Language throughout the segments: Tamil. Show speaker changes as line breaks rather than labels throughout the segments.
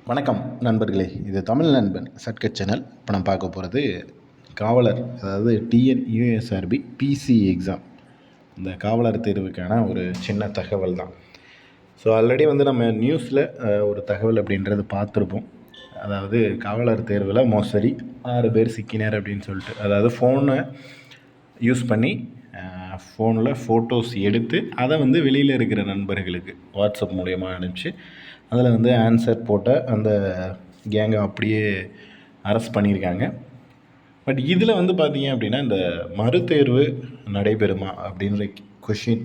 வணக்கம் நண்பர்களே, இது தமிழ் நண்பன் சட்கட் சேனல். இப்போ நான் பார்க்க போகிறது காவலர், அதாவது டிஎன்யூஎஸ்ஆர்பி பிசி எக்ஸாம், இந்த காவலர் தேர்வுக்கான ஒரு சின்ன தகவல் தான். ஸோ ஆல்ரெடி நம்ம நியூஸில் ஒரு தகவல் அப்படின்றது பார்த்துருப்போம். அதாவது காவலர் தேர்வில் மோசடி 6 பேர் சிக்கினார் அப்படின்னு சொல்லிட்டு, அதாவது ஃபோனை யூஸ் பண்ணி ஃபோனில் ஃபோட்டோஸ் எடுத்து அதை வெளியில் இருக்கிற நண்பர்களுக்கு வாட்ஸ்அப் மூலயமா அனுப்பிச்சு அதில் ஆன்சர் போட்ட அந்த கேங்கை அப்படியே அரெஸ்ட் பண்ணியிருக்காங்க. பட் இதில் பார்த்தீங்க அப்படின்னா, இந்த மறுதேர்வு நடைபெறுமா அப்படின்ற கொஷின்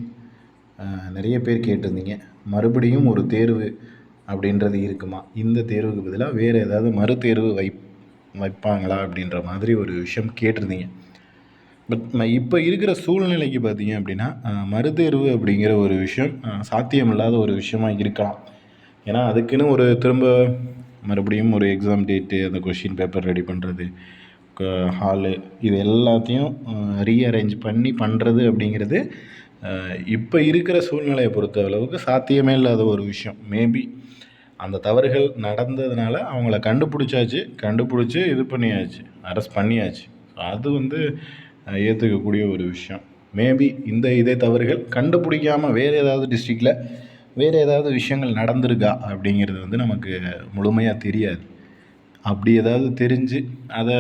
நிறைய பேர் கேட்டிருந்தீங்க. மறுபடியும் ஒரு தேர்வு அப்படின்றது இருக்குமா, இந்த தேர்வுக்கு பதிலாக வேறு ஏதாவது மறுதேர்வு வைப்பாங்களா அப்படின்ற மாதிரி ஒரு விஷயம் கேட்டிருந்தீங்க. பட் இப்போ இருக்கிற சூழ்நிலைக்கு பார்த்தீங்க அப்படின்னா, மறுதேர்வு அப்படிங்கிற ஒரு விஷயம் சாத்தியமில்லாத ஒரு விஷயமாக இருக்கலாம். ஏன்னா அதுக்குன்னு ஒரு திரும்ப மறுபடியும் ஒரு எக்ஸாம் டேட்டு, அந்த கொஷின் பேப்பர் ரெடி பண்ணுறது, ஹாலு, இது எல்லாத்தையும் ரீஅரேஞ்ச் பண்ணி பண்ணுறது அப்படிங்கிறது இப்போ இருக்கிற சூழ்நிலையை பொறுத்த அளவுக்கு சாத்தியமே இல்லாத ஒரு விஷயம். மேபி அந்த தவறுகள் நடந்ததுனால அவங்கள கண்டுபிடிச்சி இது பண்ணியாச்சு, அரெஸ்ட் பண்ணியாச்சு. அது ஏற்றுக்கக்கூடிய ஒரு விஷயம். மேபி இதே தவறுகள் கண்டுபிடிக்காமல் வேறு ஏதாவது டிஸ்ட்ரிக்டில் வேறு ஏதாவது விஷயங்கள் நடந்திருக்கா அப்படிங்கிறது நமக்கு முழுமையாக தெரியாது. அப்படி ஏதாவது தெரிஞ்சு அதை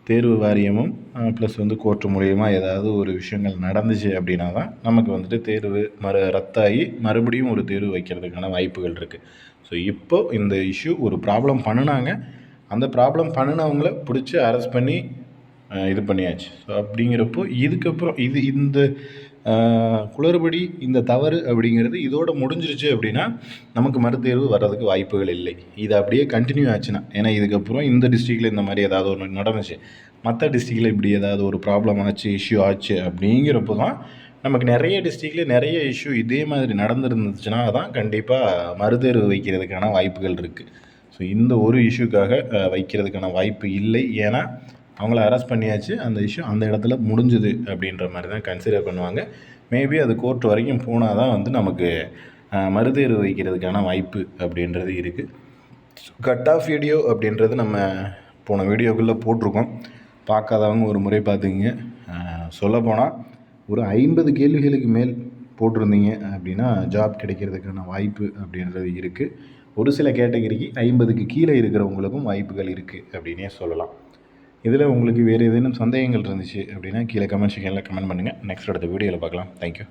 தேர்வு வாரியமும் ப்ளஸ் கோர்ட்டு மூலிமா ஏதாவது ஒரு விஷயங்கள் நடந்துச்சு அப்படின்னா தான் நமக்கு தேர்வு ரத்தாகி மறுபடியும் ஒரு தேர்வு வைக்கிறதுக்கான வாய்ப்புகள் இருக்குது. ஸோ இப்போது இந்த இஷ்யூ ஒரு ப்ராப்ளம் பண்ணினாங்க, அந்த ப்ராப்ளம் பண்ணினவங்கள பிடிச்சி அரெஸ்ட் பண்ணி இது பண்ணியாச்சு. ஸோ அப்படிங்கிறப்போ இதுக்கப்புறம் இந்த குளறுபடி, இந்த தவறு அப்படிங்கிறது இதோடு முடிஞ்சிருச்சு அப்படின்னா நமக்கு மறுதேர்வு வர்றதுக்கு வாய்ப்புகள் இல்லை. இது அப்படியே கண்டினியூ ஆச்சுன்னா, ஏன்னா இதுக்கப்புறம் இந்த டிஸ்ட்ரிக்டில் இந்த மாதிரி ஏதாவது ஒன்று நடந்துச்சு, மற்ற டிஸ்ட்ரிக்டில் இப்படி ஏதாவது ஒரு ப்ராப்ளம் ஆச்சு, இஷ்யூ ஆச்சு அப்படிங்கிறப்போ தான் நமக்கு நிறைய டிஸ்ட்ரிக்டில் நிறைய இஷ்யூ இதே மாதிரி நடந்துருந்துச்சுன்னா தான் கண்டிப்பாக மறுதேர்வு வைக்கிறதுக்கான வாய்ப்புகள் இருக்குது. ஸோ இந்த ஒரு இஷ்யூக்காக வைக்கிறதுக்கான வாய்ப்பு இல்லை. ஏன்னா அவங்கள அரெஸ்ட் பண்ணியாச்சு, அந்த இஷ்யூ அந்த இடத்துல முடிஞ்சுது அப்படின்ற மாதிரி தான் கன்சிடர் பண்ணுவாங்க. மேபி அது கோர்ட் வரைக்கும் போனால் தான் நமக்கு மறுதேர்வு வைக்கிறதுக்கான வாய்ப்பு அப்படின்றது இருக்குது. கட் ஆஃப் வீடியோ அப்படின்றது நம்ம போன வீடியோக்குள்ளே போட்டிருக்கோம். பார்க்காதவங்க ஒரு முறை பார்த்துக்கிங்க. சொல்லப்போனால் ஒரு 50 கேள்விகளுக்கு மேல் போட்டிருந்தீங்க அப்படின்னா ஜாப் கிடைக்கிறதுக்கான வாய்ப்பு அப்படின்றது இருக்குது. ஒரு சில கேட்டகரிக்கு 50க்கு கீழே இருக்கிறவங்களுக்கும் வாய்ப்புகள் இருக்குது அப்படின்னே சொல்லலாம். இதில் உங்களுக்கு வேறு ஏதேனும் சந்தேகங்கள் இருந்துச்சு அப்படின்னா கீழே கமெண்ட் செக்ஷனில் கமெண்ட் பண்ணுங்கள். நெக்ஸ்ட் அடுத்த வீடியோவில் பார்க்கலாம். தேங்க்யூ.